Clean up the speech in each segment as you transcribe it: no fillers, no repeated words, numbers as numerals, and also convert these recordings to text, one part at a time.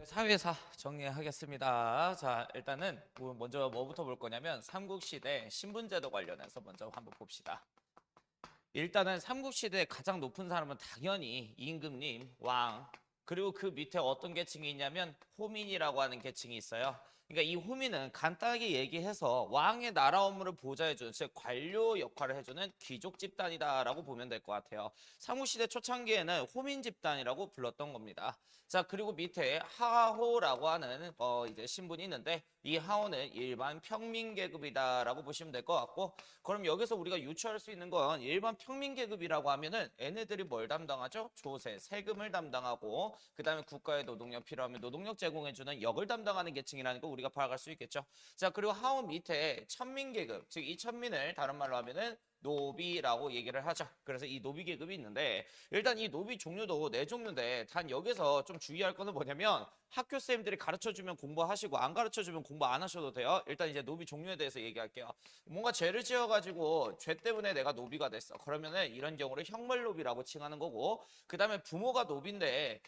사회사 정리하겠습니다. 자, 일단은 먼저 뭐부터 볼 거냐면 삼국시대 신분제도 관련해서 먼저 한번 봅시다. 일단은 삼국시대 가장 높은 사람은 당연히 임금님, 왕, 그리고 그 밑에 어떤 계층이 있냐면 호민이라고 하는 계층이 있어요. 그러니까 이 호민은 간단하게 얘기해서 왕의 나라 업무를 보좌해주는, 즉 관료 역할을 해주는 귀족 집단이다라고 보면 될 것 같아요. 삼국시대 초창기에는 호민 집단이라고 불렀던 겁니다. 자, 그리고 밑에 하호라고 하는 이제 신분이 있는데 이 하호는 일반 평민 계급이다라고 보시면 될 것 같고, 그럼 여기서 우리가 유추할 수 있는 건 일반 평민 계급이라고 하면은 얘네들이 뭘 담당하죠? 조세, 세금을 담당하고, 그 다음에 국가의 노동력 필요하면 노동력 제공해주는 역을 담당하는 계층이라는 거 우리가 파악할 수 있겠죠. 자, 그리고 하원 밑에 천민 계급, 즉 이 천민을 다른 말로 하면은 노비라고 얘기를 하죠. 그래서 이 노비 계급이 있는데, 일단 이 노비 종류도 네 종류인데, 단 여기서 좀 주의할 거는 뭐냐면 학교 쌤들이 가르쳐주면 공부하시고 안 가르쳐주면 공부 안 하셔도 돼요. 일단 이제 노비 종류에 대해서 얘기할게요. 뭔가 죄를 지어가지고 죄 때문에 내가 노비가 됐어. 그러면은 이런 경우를 형벌노비라고 칭하는 거고, 그 다음에 부모가 노비인데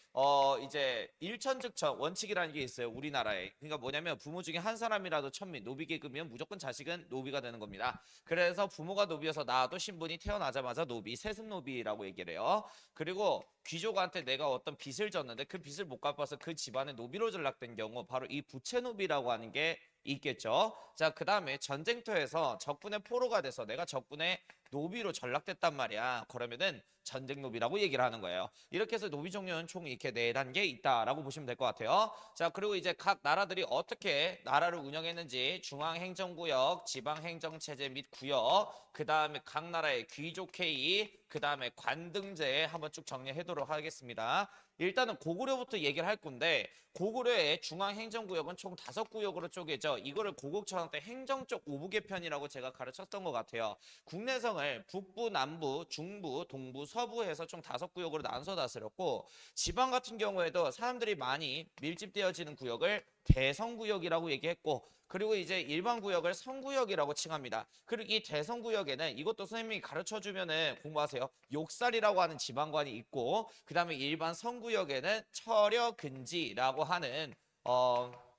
이제 일천즉천 원칙이라는 게 있어요, 우리나라에. 그러니까 뭐냐면 부모 중에 한 사람이라도 천민 노비 계급이면 무조건 자식은 노비가 되는 겁니다. 그래서 부모가 노비여서 나도 신분이 태어나자마자 노비, 세습노비라고 얘기를 해요. 그리고 귀족한테 내가 어떤 빚을 졌는데 그 빚을 못 갚아서 그 집안에 노비로 전락된 경우, 바로 이 부채노비라고 하는 게 있겠죠. 자, 그 다음에 전쟁터에서 적군의 포로가 돼서 내가 적군의 노비로 전락됐단 말이야. 그러면은 전쟁 노비라고 얘기를 하는 거예요. 이렇게 해서 노비 종류는 총 이렇게 네 단계 있다라고 보시면 될 것 같아요. 자, 그리고 이제 각 나라들이 어떻게 나라를 운영했는지 중앙행정구역, 지방행정체제 및 구역, 그 다음에 각 나라의 귀족회의, 그 다음에 관등제 한번 쭉 정리하도록 하겠습니다. 일단은 고구려부터 얘기를 할 건데, 고구려의 중앙행정구역은 총 5구역으로 쪼개져 이거를 고국천왕 때 행정적 오부개편이라고 제가 가르쳤던 것 같아요. 국내성을 북부, 남부, 중부, 동부, 서부 해서 총 5구역으로 나눠서 다스렸고, 지방 같은 경우에도 사람들이 많이 밀집되어지는 구역을 대성구역이라고 얘기했고, 그리고 이제 일반 구역을 성구역이라고 칭합니다. 그리고 이 대성구역에는 이것도 선생님이 가르쳐주면은 공부하세요. 욕살이라고 하는 지방관이 있고, 그 다음에 일반 성구역에는 처려근지라고 하는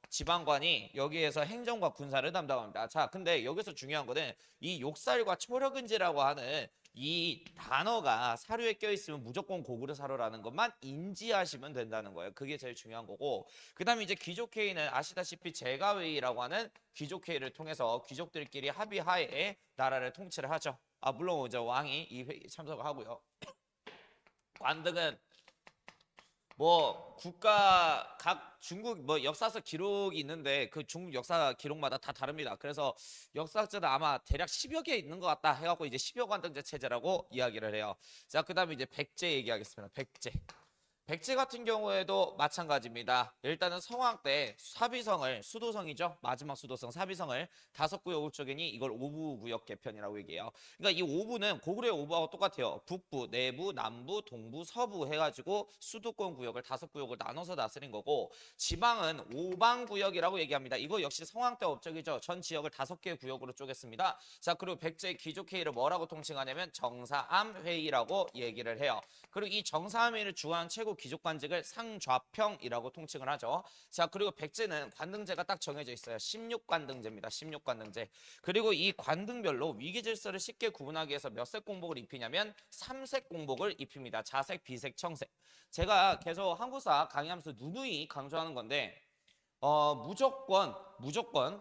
지방관이 여기에서 행정과 군사를 담당합니다. 자, 근데 여기서 중요한 거는 이 욕살과 처려근지라고 하는 이 단어가 사료에 껴있으면 무조건 고구려 사료라는 것만 인지하시면 된다는 거예요. 그게 제일 중요한 거고, 그 다음에 이제 귀족회의는 아시다시피 제가회의라고 하는 귀족회의를 통해서 귀족들끼리 합의하에 나라를 통치를 하죠. 물론 이제 왕이 이 회의 참석을 하고요. 관등은 뭐 국가 각 중국 뭐 역사서 기록이 있는데 그 중국 역사 기록마다 다 다릅니다. 그래서 역사학자는 아마 대략 10여 개 있는 것 같다 해갖고 이제 10여 관등제 체제라고 이야기를 해요. 자, 그다음에 이제 백제 얘기하겠습니다. 백제. 백제 같은 경우에도 마찬가지입니다. 일단은 성왕 때 사비성을, 수도성이죠. 마지막 수도성 사비성을 5구역을 쪼개니 이걸 5부구역 개편이라고 얘기해요. 그러니까 이 5부는 고구려의 5부하고 똑같아요. 북부, 내부, 남부, 동부, 서부 해가지고 수도권 구역을 5구역을 나눠서 다스린 거고, 지방은 5방구역이라고 얘기합니다. 이거 역시 성왕 때 업적이죠. 전 지역을 5개의 구역으로 쪼갰습니다. 자, 그리고 백제의 귀족회의를 뭐라고 통칭하냐면 정사암회의라고 얘기를 해요. 그리고 이 정사암회의를 주관한 최고 귀족관직을 상좌평이라고 통칭을 하죠. 자, 그리고 백제는 관등제가 딱 정해져 있어요. 16관등제입니다. 16관등제. 그리고 이 관등별로 위계질서를 쉽게 구분하기 위해서 몇 색 공복을 입히냐면 3색 공복을 입힙니다. 자색, 비색, 청색. 제가 계속 한국사 강의하면서 누누이 강조하는 건데, 무조건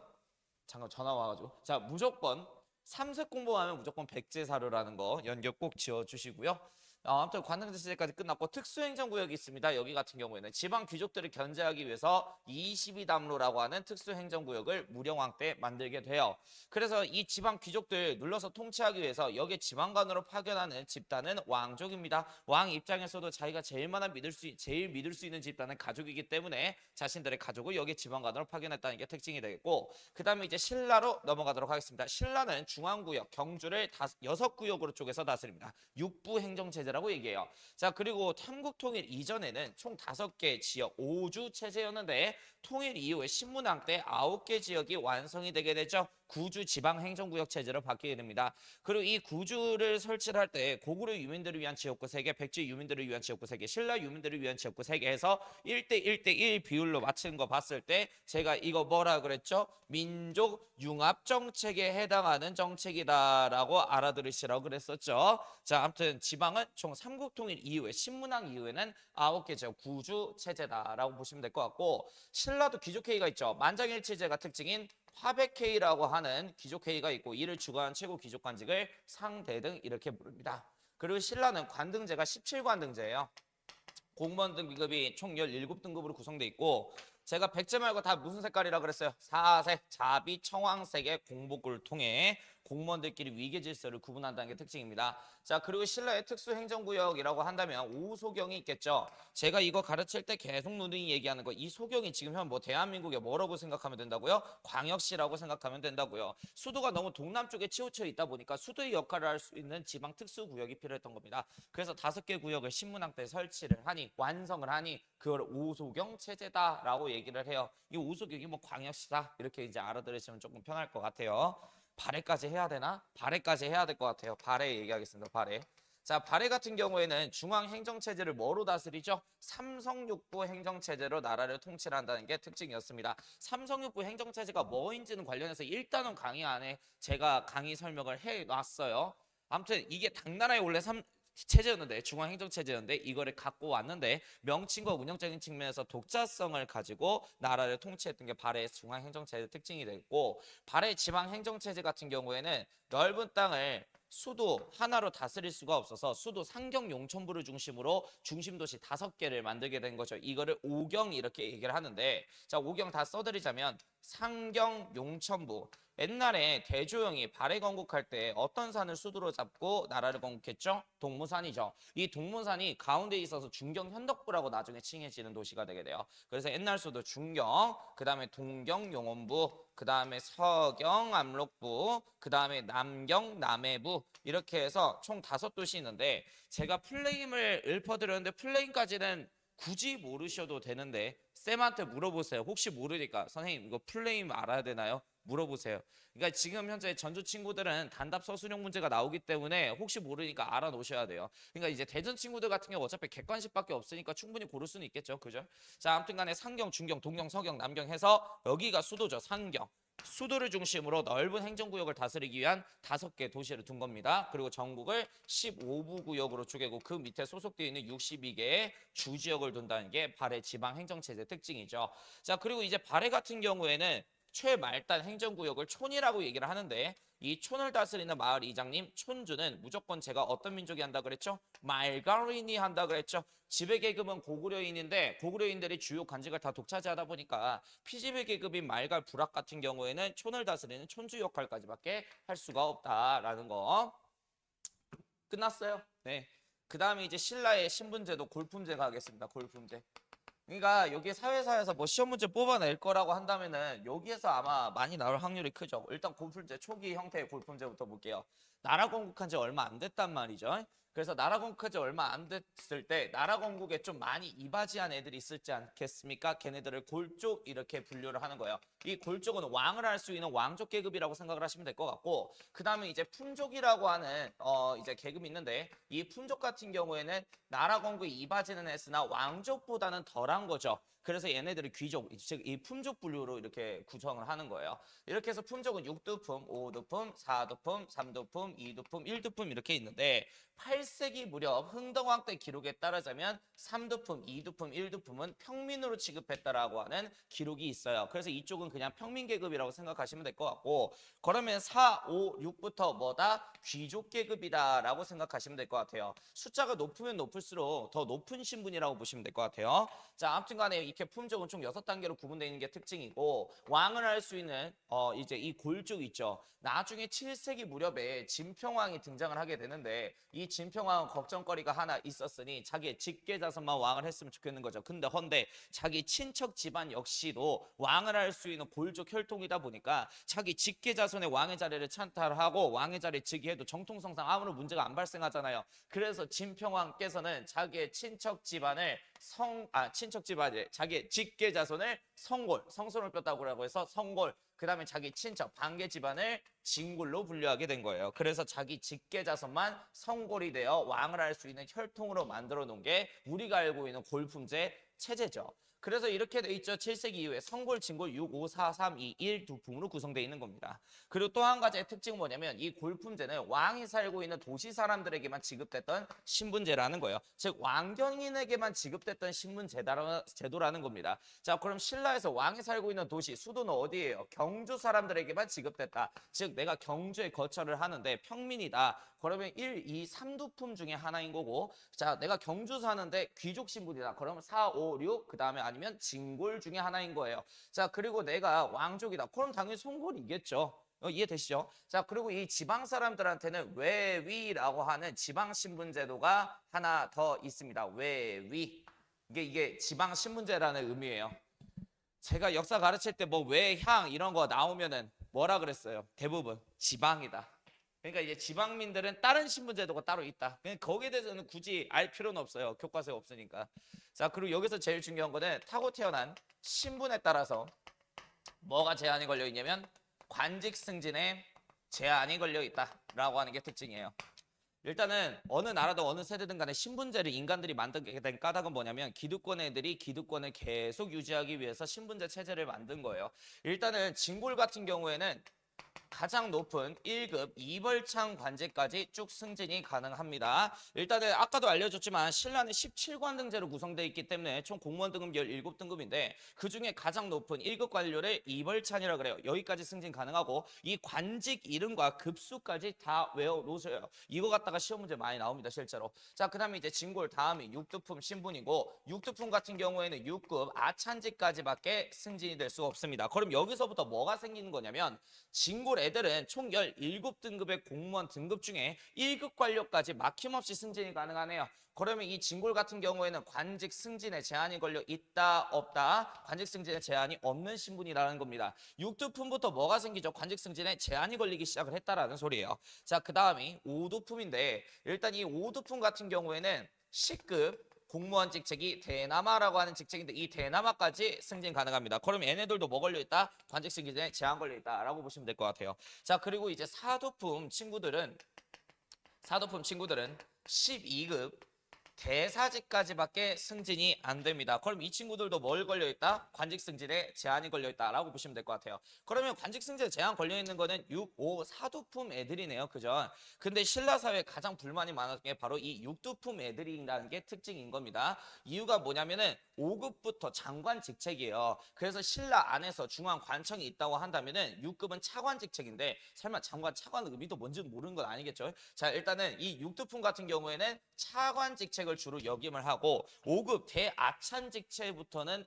잠깐 전화 와가지고, 자, 무조건 3색 공부하면 무조건 백제사료라는 거 연결 꼭 지어주시고요. 아무튼 관등제 시제까지 끝났고, 특수행정구역이 있습니다. 여기 같은 경우에는 지방 귀족들을 견제하기 위해서 22담로라고 하는 특수행정구역을 무령왕 때 만들게 돼요. 그래서 이 지방 귀족들 눌러서 통치하기 위해서 여기 지방관으로 파견하는 집단은 왕족입니다. 왕 입장에서도 자기가 제일 믿을 수 있는 집단은 가족이기 때문에 자신들의 가족을 여기 지방관으로 파견했다는 게 특징이 되겠고, 그 다음에 이제 신라로 넘어가도록 하겠습니다. 신라는 중앙구역, 경주를 6구역으로 쪼개서 다스립니다. 육부 행정체제라고 얘기해요. 자, 그리고 삼국통일 이전에는 총 5개 지역 5주 체제였는데, 통일 이후에 신문왕 때 9개 지역이 완성이 되게 되죠. 구주 지방행정구역 체제로 바뀌게 됩니다. 그리고 이 구주를 설치를 할 때 고구려 유민들을 위한 지역구 3개, 백제 유민들을 위한 지역구 3개, 신라 유민들을 위한 지역구 3개 해서 1대 1대 1 비율로 맞추는 거 봤을 때 제가 이거 뭐라 그랬죠? 민족 융합 정책에 해당하는 정책이다라고 알아들으시라고 그랬었죠. 자, 아무튼 지방은 총 삼국통일 이후에 신문왕 이후에는 9개 지역 구주 체제다라고 보시면 될 것 같고, 신라도 귀족회의가 있죠. 만장일치제가 특징인 화백회의라고 하는 귀족회의가 있고, 이를 주관한 최고 귀족관직을 상대등 이렇게 부릅니다. 그리고 신라는 관등제가 17관등제예요. 공무원 등급이 총 17등급으로 구성되어 있고, 제가 백제 말고 다 무슨 색깔이라 그랬어요? 사색, 자비, 청황색의 공복을 통해 공무원들끼리 위계 질서를 구분한다는 게 특징입니다. 자, 그리고 신라의 특수행정구역이라고 한다면 오소경이 있겠죠. 제가 이거 가르칠 때 계속 누누이 얘기하는 거, 이 소경이 지금 현 뭐 대한민국에 뭐라고 생각하면 된다고요? 광역시라고 생각하면 된다고요. 수도가 너무 동남 쪽에 치우쳐 있다 보니까 수도의 역할을 할 수 있는 지방 특수구역이 필요했던 겁니다. 그래서 5개 구역을 신문학 때 설치를 하니, 완성을 하니 그걸 오소경 체제다라고 얘기를 해요. 이 오소경이 뭐 광역시다 이렇게 이제 알아들으시면 조금 편할 것 같아요. 발해까지 해야 되나? 발해까지 해야 될 것 같아요. 발해 얘기하겠습니다. 발해. 자, 발해 같은 경우에는 중앙행정체제를 뭐로 다스리죠? 삼성육부 행정체제로 나라를 통치를 한다는 게 특징이었습니다. 삼성육부 행정체제가 뭐인지는 관련해서 일단은 강의 안에 제가 강의 설명을 해놨어요. 아무튼 이게 당나라의 원래 체제였는데, 중앙행정체제였는데 이거를 갖고 왔는데 명칭과 운영적인 측면에서 독자성을 가지고 나라를 통치했던 게 발해의 중앙행정체제 특징이 됐고, 발해 지방행정체제 같은 경우에는 넓은 땅을 수도 하나로 다스릴 수가 없어서 수도 상경 용천부를 중심으로 중심도시 5개를 만들게 된 거죠. 이거를 오경 이렇게 얘기를 하는데, 자, 오경 다 써드리자면 상경 용천부. 옛날에 대조영이 발해 건국할 때 어떤 산을 수도로 잡고 나라를 건국했죠? 동무산이죠. 이 동무산이 가운데 있어서 중경 현덕부라고 나중에 칭해지는 도시가 되게 돼요. 그래서 옛날 수도 중경, 그 다음에 동경 용원부, 그 다음에 서경 압록부, 그 다음에 남경 남해부, 이렇게 해서 총 5도시 있는데, 제가 플레임을 읊어드렸는데 플레임까지는 굳이 모르셔도 되는데 쌤한테 물어보세요. 혹시 모르니까 선생님 이거 플레임 알아야 되나요? 물어보세요. 그러니까 지금 현재 전주 친구들은 단답 서술형 문제가 나오기 때문에 혹시 모르니까 알아놓으셔야 돼요. 그러니까 이제 대전 친구들 같은 경우 어차피 객관식밖에 없으니까 충분히 고를 수는 있겠죠. 그죠? 자, 아무튼 간에 상경, 중경, 동경, 서경, 남경 해서 여기가 수도죠. 상경. 수도를 중심으로 넓은 행정구역을 다스리기 위한 5개 도시를 둔 겁니다. 그리고 전국을 15부 구역으로 쪼개고 그 밑에 소속되어 있는 62개의 주지역을 둔다는 게 발해 지방행정체제 특징이죠. 자, 그리고 이제 발해 같은 경우에는 최말단 행정구역을 촌이라고 얘기를 하는데, 이 촌을 다스리는 마을 이장님, 촌주는 무조건 제가 어떤 민족이 한다 그랬죠? 말가린이 한다 그랬죠? 지배계급은 고구려인인데 고구려인들이 주요 관직을 다 독차지하다 보니까 피지배 계급인 말갈 부락 같은 경우에는 촌을 다스리는 촌주 역할까지밖에 할 수가 없다라는 거. 끝났어요. 네. 그 다음에 이제 신라의 신분제도 골품제가 하겠습니다. 골품제. 그러니까 여기 사회사에서 뭐 시험 문제 뽑아낼 거라고 한다면은 여기에서 아마 많이 나올 확률이 크죠. 일단 골품제 초기 형태의 골품제부터 볼게요. 나라 건국한 지 얼마 안 됐단 말이죠. 그래서 나라 건국한 지 얼마 안 됐을 때 나라 건국에 좀 많이 이바지한 애들이 있을지 않겠습니까? 걔네들을 골족 이렇게 분류를 하는 거예요. 이 골족은 왕을 할 수 있는 왕족 계급이라고 생각을 하시면 될 것 같고, 그 다음에 이제 품족이라고 하는 이제 계급이 있는데, 이 품족 같은 경우에는 나라 건국에 이바지는 했으나 왕족보다는 덜한 거죠. 그래서 얘네들이 귀족, 즉 이 품족 분류로 이렇게 구성을 하는 거예요. 이렇게 해서 품족은 6두품, 5두품, 4두품, 3두품, 2두품, 1두품 이렇게 있는데, 8세기 무렵 흥덕왕 때 기록에 따르자면 3두품, 2두품, 1두품은 평민으로 취급했다라고 하는 기록이 있어요. 그래서 이쪽은 그냥 평민 계급이라고 생각하시면 될 것 같고, 그러면 4, 5, 6부터 뭐다? 귀족 계급이다라고 생각하시면 될 것 같아요. 숫자가 높으면 높을수록 더 높은 신분이라고 보시면 될 것 같아요. 자, 아무튼 간에 이렇게 품종은 총 6단계로 구분되어 있는 게 특징이고, 왕을 할 수 있는 이제 이 골족 있죠. 나중에 7세기 무렵에 진평왕이 등장을 하게 되는데, 이 진평왕은 걱정거리가 하나 있었으니 자기의 직계자손만 왕을 했으면 좋겠는 거죠. 근데 헌데 자기 친척 집안 역시도 왕을 할 수 있는 골족 혈통이다 보니까 자기 직계자손의 왕의 자리를 찬탈하고 왕의 자리에 즉위해도 정통성상 아무런 문제가 안 발생하잖아요. 그래서 진평왕께서는 자기의 친척 집안을 친척 집안에 자기의 직계자손을 성골, 성손을 뺐다고 해서 성골, 그 다음에 자기 친척, 반계 집안을 진골로 분류하게 된 거예요. 그래서 자기 직계 자손만 성골이 되어 왕을 할 수 있는 혈통으로 만들어 놓은 게 우리가 알고 있는 골품제 체제죠. 그래서 이렇게 돼 있죠. 7세기 이후에 성골, 진골 6, 5, 4, 3, 2, 1 두 품으로 구성되어 있는 겁니다. 그리고 또 한 가지의 특징은 뭐냐면 이 골품제는 왕이 살고 있는 도시 사람들에게만 지급됐던 신분제라는 거예요. 즉 왕경인에게만 지급됐던 신분제도라는 겁니다. 자, 그럼 신라에서 왕이 살고 있는 도시 수도는 어디예요? 경주 사람들에게만 지급됐다. 즉 내가 경주에 거처를 하는데 평민이다. 그러면 1, 2, 3두품 중에 하나인 거고, 자 내가 경주 사는데 귀족 신분이다. 그러면 4, 5, 6 그 다음에 아니면 진골 중에 하나인 거예요. 자 그리고 내가 왕족이다. 그럼 당연히 송골이겠죠. 이해되시죠? 자 그리고 이 지방 사람들한테는 외위라고 하는 지방 신분 제도가 하나 더 있습니다. 외위. 이게 지방 신분제라는 의미예요. 제가 역사 가르칠 때 뭐 외향 이런 거 나오면은 뭐라 그랬어요? 대부분 지방이다. 그러니까 이제 지방민들은 다른 신분제도가 따로 있다. 그냥 거기에 대해서는 굳이 알 필요는 없어요. 교과서에 없으니까. 자, 그리고 여기서 제일 중요한 거는 타고 태어난 신분에 따라서 뭐가 제한이 걸려 있냐면 관직 승진에 제한이 걸려 있다라고 하는 게 특징이에요. 일단은 어느 나라든 어느 세대든 간에 신분제를 인간들이 만들게 된 까닭은 뭐냐면 기득권 애들이 기득권을 계속 유지하기 위해서 신분제 체제를 만든 거예요. 일단은 진골 같은 경우에는 가장 높은 1급 2벌창 관제까지 쭉 승진이 가능합니다. 일단은 아까도 알려줬지만 신라는 17관등제로 구성되어 있기 때문에 총 공무원 등급 17등급인데 그중에 가장 높은 1급 관료를 2벌창이라고 그래요. 여기까지 승진 가능하고 이 관직 이름과 급수까지 다 외워놓으세요. 이거 갖다가 시험 문제 많이 나옵니다. 실제로. 자, 그 다음에 이제 진골 다음이 6두품 신분이고 6두품 같은 경우에는 6급 아찬지까지밖에 승진이 될 수 없습니다. 그럼 여기서부터 뭐가 생기는 거냐면 진골 애들은 총 17등급의 공무원 등급 중에 1급 관료까지 막힘없이 승진이 가능하네요. 그러면 이 진골 같은 경우에는 관직 승진에 제한이 걸려 있다 없다? 관직 승진에 제한이 없는 신분이라는 겁니다. 6두품부터 뭐가 생기죠? 관직 승진에 제한이 걸리기 시작을 했다라는 소리예요. 자, 그 다음이 5두품인데 일단 이 5두품 같은 경우에는 10급 공무원 직책이 대남하라고 하는 직책인데 이 대남하까지 승진 가능합니다. 그럼 얘네들도 뭐 걸려 있다? 관직 승진에 제한 걸려 있다라고 보시면 될 것 같아요. 자 그리고 이제 사도품 친구들은 12급 대사직까지밖에 승진이 안 됩니다. 그럼 이 친구들도 뭘 걸려 있다? 관직 승진에 제한이 걸려 있다라고 보시면 될 것 같아요. 그러면 관직 승진에 제한 걸려 있는 거는 6, 5, 4두품 애들이네요. 그죠? 근데 신라 사회에 가장 불만이 많은 게 바로 이 6두품 애들이라는 게 특징인 겁니다. 이유가 뭐냐면은 5급부터 장관 직책이에요. 그래서 신라 안에서 중앙 관청이 있다고 한다면은 6급은 차관 직책인데 설마 장관 차관 의미도 뭔지는 모르는 건 아니겠죠? 자 일단은 이 6두품 같은 경우에는 차관 직책을 주로 역임을 하고 5급 대아찬 직책부터는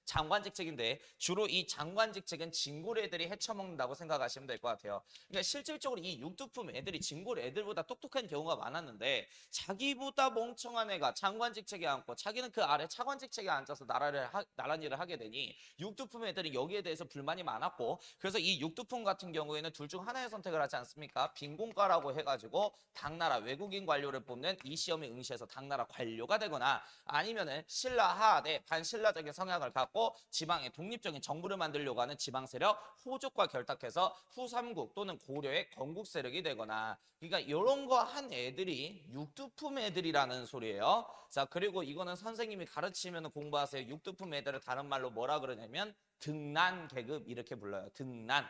장관 직책인데 주로 이 장관 직책은 진골 애들이 헤쳐먹는다고 생각하시면 될 것 같아요. 그러니까 실질적으로 이 육두품 애들이 진골 애들보다 똑똑한 경우가 많았는데 자기보다 멍청한 애가 장관 직책에 앉고 자기는 그 아래 차관 직책에 앉아서 나란 일을 하게 되니 육두품 애들이 여기에 대해서 불만이 많았고 그래서 이 육두품 같은 경우에는 둘 중 하나의 선택을 하지 않습니까? 빈공과라고 해가지고 당나라 외국인 관료를 뽑는 이 시험에 응시해서 당나라 관료가 되거나 아니면은 신라 하하대 반신라적인 성향을 갖고 지방의 독립적인 정부를 만들려고 하는 지방 세력 호족과 결탁해서 후삼국 또는 고려의 건국 세력이 되거나 그러니까 이런 거 한 애들이 육두품 애들이라는 소리예요. 자 그리고 이거는 선생님이 가르치면 공부하세요. 육두품 애들을 다른 말로 뭐라 그러냐면 등난 계급 이렇게 불러요. 등난.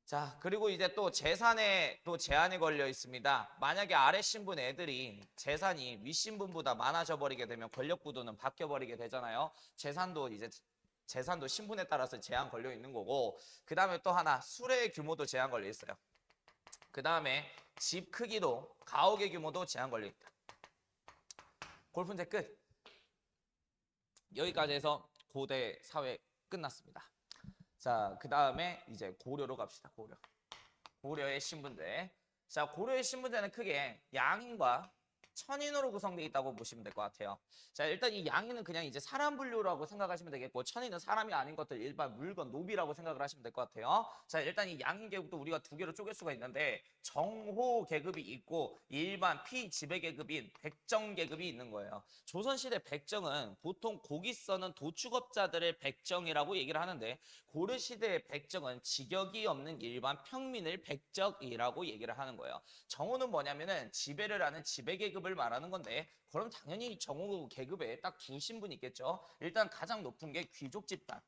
자 그리고 이제 또 재산에 또 제한이 걸려 있습니다. 만약에 아래 신분 애들이 재산이 윗신분보다 많아져 버리게 되면 권력 구도는 바뀌어 버리게 되잖아요. 재산도 신분에 따라서 제한 걸려 있는 거고 그 다음에 또 하나 수레의 규모도 제한 걸려 있어요. 그 다음에 집 크기도 가옥의 규모도 제한 걸려 있다. 골프제 끝. 여기까지 해서 고대 사회 끝났습니다. 자, 그 다음에 이제 고려로 갑시다. 고려의 신분제. 자, 고려의 신분제는 크게 양인과 천인으로 구성되어 있다고 보시면 될 것 같아요. 자, 일단 이 양인은 그냥 이제 사람 분류라고 생각하시면 되겠고, 천인은 사람이 아닌 것들 일반 물건, 노비라고 생각을 하시면 될 것 같아요. 자, 일단 이 양인 계급도 우리가 두 개로 쪼갤 수가 있는데, 정호 계급이 있고 일반 피지배 계급인 백정 계급이 있는 거예요. 조선시대 백정은 보통 고기 써는 도축업자들을 백정이라고 얘기를 하는데, 고려시대의 백정은 직역이 없는 일반 평민을 백적이라고 얘기를 하는 거예요. 정호는 뭐냐면은 지배를 하는 지배 계급을 말하는 건데, 그럼 당연히 정호 계급에 딱 두 신분이 있겠죠. 일단 가장 높은 게 귀족 집단.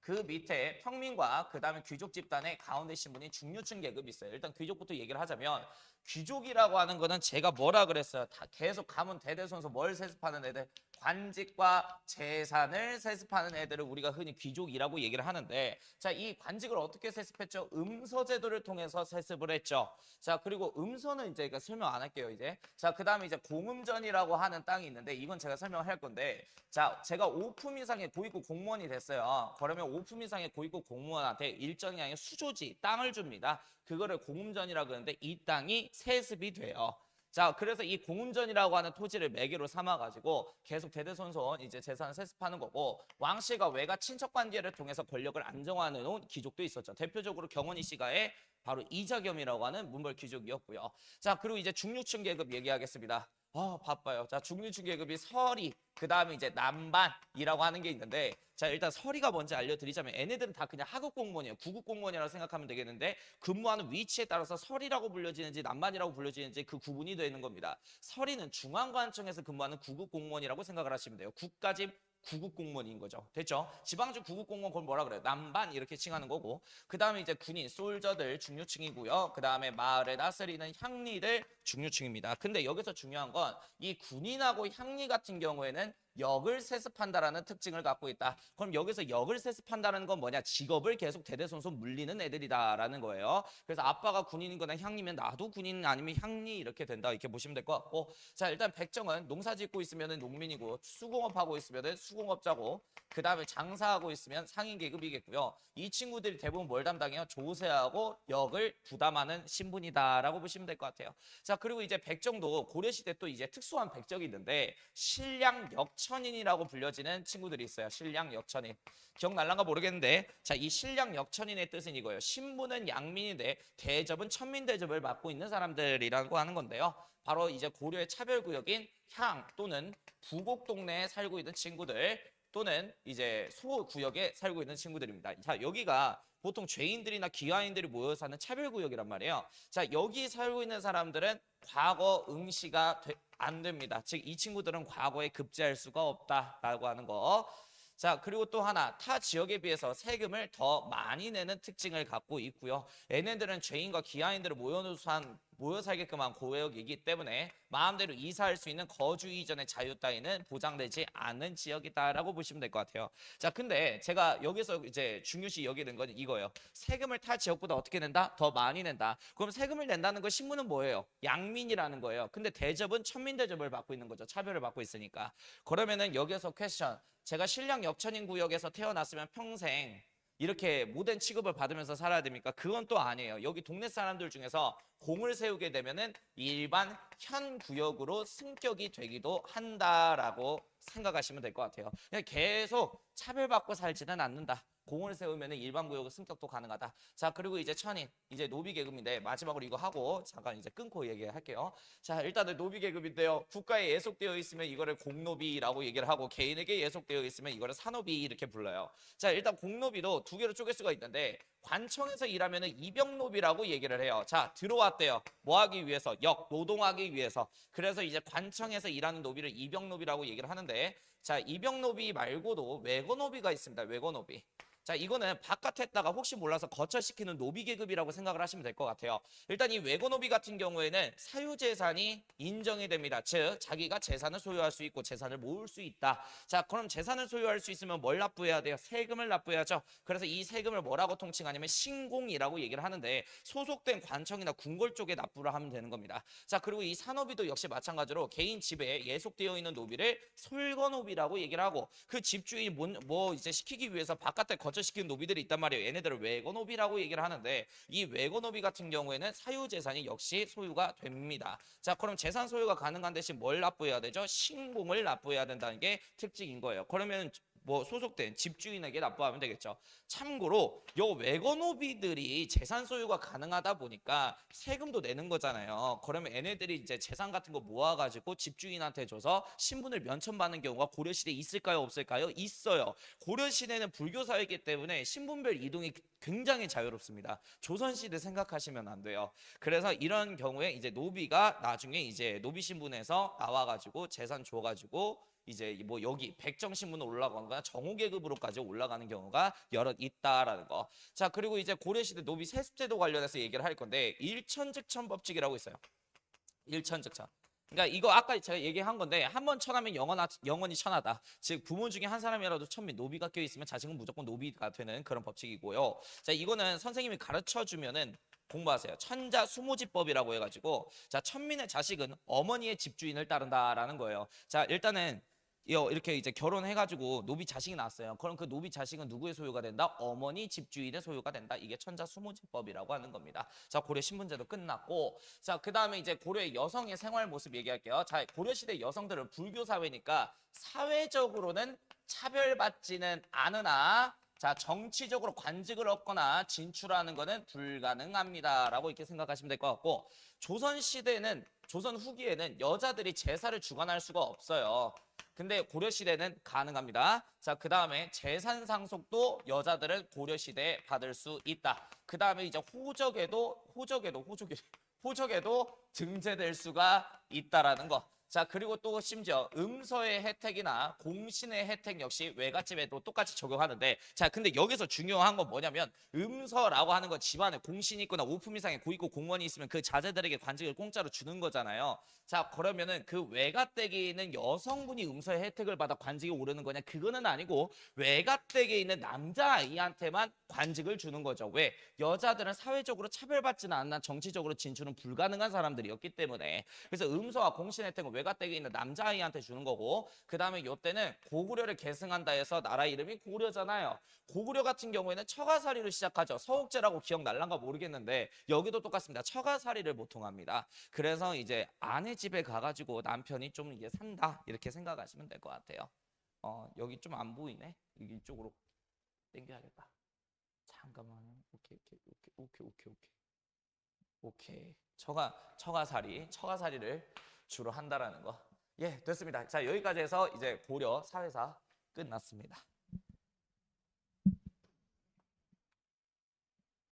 그 밑에 평민과 그 다음에 귀족 집단의 가운데 신분이 중류층 계급이 있어요. 일단 귀족부터 얘기를 하자면, 귀족이라고 하는 거는 제가 뭐라 그랬어요? 다 계속 가문 대대손손 뭘 세습하는 애들, 관직과 재산을 세습하는 애들을 우리가 흔히 귀족이라고 얘기를 하는데, 자, 이 관직을 어떻게 세습했죠? 음서 제도를 통해서 세습을 했죠. 자, 그리고 음서는 이제 설명 안 할게요, 이제. 자, 그 다음에 이제 공음전이라고 하는 땅이 있는데, 이건 제가 설명할 건데, 자, 제가 5품 이상의 고위급 공무원이 됐어요. 그러면 5품 이상의 고위급 공무원한테 일정이 아닌 수조지, 땅을 줍니다. 그거를 공음전이라고 그러는데, 이 땅이 세습이 돼요. 자, 그래서 이 공음전이라고 하는 토지를 매개로 삼아가지고 계속 대대손손 이제 재산을 세습하는 거고, 왕씨가 외가 친척 관계를 통해서 권력을 안정화하는 귀족도 있었죠. 대표적으로 경원이 씨가의 바로 이자겸이라고 하는 문벌 귀족이었고요. 자, 그리고 이제 중류층 계급 얘기하겠습니다. 바빠요. 자, 중류층 계급이 서리, 그 다음에 이제 남반이라고 하는 게 있는데, 자, 일단 서리가 뭔지 알려드리자면, 얘네들은 다 그냥 하급 공무원이에요. 구급 공무원이라고 생각하면 되겠는데, 근무하는 위치에 따라서 서리라고 불려지는지 남반이라고 불려지는지 그 구분이 되는 겁니다. 서리는 중앙관청에서 근무하는 구급 공무원이라고 생각을 하시면 돼요. 국가직 구급 공무원인 거죠. 됐죠? 지방주 구급 공무원 그걸 뭐라 그래요? 남반 이렇게 칭하는 거고, 그 다음에 이제 군인, 솔저들 중류층이고요. 그 다음에 마을에 다스리는 향리들 중류층입니다. 근데 여기서 중요한 건 이 군인하고 향리 같은 경우에는 역을 세습한다라는 특징을 갖고 있다. 그럼 여기서 역을 세습한다는 건 뭐냐? 직업을 계속 대대손손 물리는 애들이다라는 거예요. 그래서 아빠가 군인이거나 향리면 나도 군인 아니면 향리 이렇게 된다. 이렇게 보시면 될 것 같고, 자, 일단 백정은 농사 짓고 있으면 농민이고, 수공업하고 있으면 수공업자고, 그 다음에 장사하고 있으면 상인 계급이겠고요. 이 친구들이 대부분 뭘 담당해요? 조세하고 역을 부담하는 신분이다라고 보시면 될 것 같아요. 자, 그리고 이제 백정도 고려시대 또 이제 특수한 백정이 있는데, 신량 역천인이라고 불려지는 친구들이 있어요. 신량 역천인. 기억날란가 모르겠는데, 자, 이 신량 역천인의 뜻은 이거예요. 신분은 양민인데 대접은 천민 대접을 맡고 있는 사람들이라고 하는 건데요. 바로 이제 고려의 차별구역인 향 또는 부곡 동네에 살고 있는 친구들, 또는 이제 소구역에 살고 있는 친구들입니다. 자, 여기가 보통 죄인들이나 기아인들이 모여 사는 차별구역이란 말이에요. 자, 여기 살고 있는 사람들은 과거 응시가 안 됩니다. 즉, 이 친구들은 과거에 급제할 수가 없다라고 하는 거. 자, 그리고 또 하나, 타 지역에 비해서 세금을 더 많이 내는 특징을 갖고 있고요. 얘네들은 죄인과 기아인들을 모여 살게끔 한 고역이기 때문에 마음대로 이사할 수 있는 거주 이전의 자유 따위는 보장되지 않는 지역이다라고 보시면 될 것 같아요. 자, 근데 제가 여기서 이제 중요시 여기는 건 이거예요. 세금을 타 지역보다 어떻게 낸다? 더 많이 낸다. 그럼 세금을 낸다는 거 신문은 뭐예요? 양민이라는 거예요. 근데 대접은 천민 대접을 받고 있는 거죠. 차별을 받고 있으니까. 그러면은 여기서 퀘스천. 제가 신량 역천인 구역에서 태어났으면 평생 이렇게 모든 취급을 받으면서 살아야 됩니까? 그건 또 아니에요. 여기 동네 사람들 중에서 공을 세우게 되면은 일반 현 구역으로 승격이 되기도 한다라고 생각하시면 될 것 같아요. 그냥 계속 차별받고 살지는 않는다. 공을 세우면 일반 구역의 승격도 가능하다. 자, 그리고 이제 천인, 이제 노비 계급인데, 마지막으로 이거 하고 잠깐 이제 끊고 얘기할게요. 자, 일단은 노비 계급인데요. 국가에 예속되어 있으면 이거를 공노비라고 얘기를 하고, 개인에게 예속되어 있으면 이거를 산노비 이렇게 불러요. 자, 일단 공노비도 두 개로 쪼갤 수가 있는데, 관청에서 일하면 입역노비라고 얘기를 해요. 자, 들어왔대요. 뭐 하기 위해서? 노동하기 위해서. 그래서 이제 관청에서 일하는 노비를 입역노비라고 얘기를 하는데, 자, 입역노비 말고도 외거노비가 있습니다. 외거노비. 자, 이거는 바깥에다가 혹시 몰라서 거처시키는 노비 계급이라고 생각을 하시면 될 것 같아요. 일단 이 외거노비 같은 경우에는 사유재산이 인정이 됩니다. 즉, 자기가 재산을 소유할 수 있고 재산을 모을 수 있다. 자, 그럼 재산을 소유할 수 있으면 뭘 납부해야 돼요? 세금을 납부해야죠. 그래서 이 세금을 뭐라고 통칭하냐면 신공이라고 얘기를 하는데, 소속된 관청이나 궁궐 쪽에 납부를 하면 되는 겁니다. 자, 그리고 이 산노비도 역시 마찬가지로 개인 집에 예속되어 있는 노비를 솔거노비라고 얘기를 하고, 그 집주인이 뭐 이제 시키기 위해서 바깥에 거처 발전시키는 노비들이 있단 말이에요. 얘네들을 외거노비라고 얘기를 하는데 이 외거노비 같은 경우에는 사유재산이 역시 소유가 됩니다. 자, 그럼 재산 소유가 가능한 대신 뭘 납부해야 되죠? 신공을 납부해야 된다는 게 특징인 거예요. 그러면 뭐 소속된 집주인에게 납부하면 되겠죠. 참고로 요 외거노비들이 재산 소유가 가능하다 보니까 세금도 내는 거잖아요. 그러면 얘네들이 이제 재산 같은 거 모아가지고 집주인한테 줘서 신분을 면천받는 경우가 고려시대에 있을까요? 없을까요? 있어요. 고려시대는 불교 사회이기 때문에 신분별 이동이 굉장히 자유롭습니다. 조선시대 생각하시면 안 돼요. 그래서 이런 경우에 이제 노비가 나중에 이제 노비 신분에서 나와가지고 재산 줘가지고 이제 뭐 여기 백정 신분으로 올라가거나 정호 계급으로까지 올라가는 경우가 여럿 있다라는 거. 자, 그리고 이제 고려시대 노비 세습제도 관련해서 얘기를 할 건데 일천즉천 법칙이라고 있어요. 일천즉천. 그러니까 이거 아까 제가 얘기한 건데 한 번 천하면 영원히 천하다. 즉 부모 중에 한 사람이라도 천민 노비가 껴 있으면 자식은 무조건 노비가 되는 그런 법칙이고요. 자, 이거는 선생님이 가르쳐 주면은 공부하세요. 천자 수모지법이라고 해가지고 자, 천민의 자식은 어머니의 집주인을 따른다라는 거예요. 자, 일단은 이렇게 이제 결혼해가지고 노비 자식이 낳았어요. 그럼 그 노비 자식은 누구의 소유가 된다? 어머니 집주인의 소유가 된다. 이게 천자수모지법이라고 하는 겁니다. 자, 고려 신분제도 끝났고, 자, 그 다음에 이제 고려의 여성의 생활 모습 얘기할게요. 자, 고려시대 여성들은 불교 사회니까 사회적으로는 차별받지는 않으나, 자, 정치적으로 관직을 얻거나 진출하는 것은 불가능합니다라고 이렇게 생각하시면 될 것 같고, 조선 시대는 조선 후기에는 여자들이 제사를 주관할 수가 없어요. 근데 고려시대는 가능합니다. 자, 그 다음에 재산 상속도 여자들은 고려시대에 받을 수 있다. 그 다음에 이제 호적에도 등재될 수가 있다라는 거. 자, 그리고 또 심지어 음서의 혜택이나 공신의 혜택 역시 외갓집에도 똑같이 적용하는데, 자, 근데 여기서 중요한 건 뭐냐면 음서라고 하는 건 집안에 공신이 있거나 5품 이상의 고위급 공무원이 있으면 그 자제들에게 관직을 공짜로 주는 거잖아요. 자, 그러면은 그 외갓댁에 있는 여성분이 음서의 혜택을 받아 관직이 오르는 거냐? 그거는 아니고 외갓댁에 있는 남자아이한테만 관직을 주는 거죠. 왜? 여자들은 사회적으로 차별받지는 않나 정치적으로 진출은 불가능한 사람들이었기 때문에. 그래서 음서와 공신 혜택은 외갓댁에 있는 남자아이한테 주는 거고, 그 다음에 요때는 고구려를 계승한다 해서 나라 이름이 고구려잖아요. 고구려 같은 경우에는 처가살이를 시작하죠. 서옥제라고 기억날란가 모르겠는데 여기도 똑같습니다. 처가살이를 보통 합니다. 그래서 이제 아내 집에 가가지고 남편이 좀 이게 산다 이렇게 생각하시면 될 것 같아요. 여기 좀 안 보이네. 여기 이쪽으로 당겨야겠다. 잠깐만요. 오케이. 처가살이를 주로 한다라는 거. 예, 됐습니다. 자, 여기까지 해서 이제 고려 사회사 끝났습니다.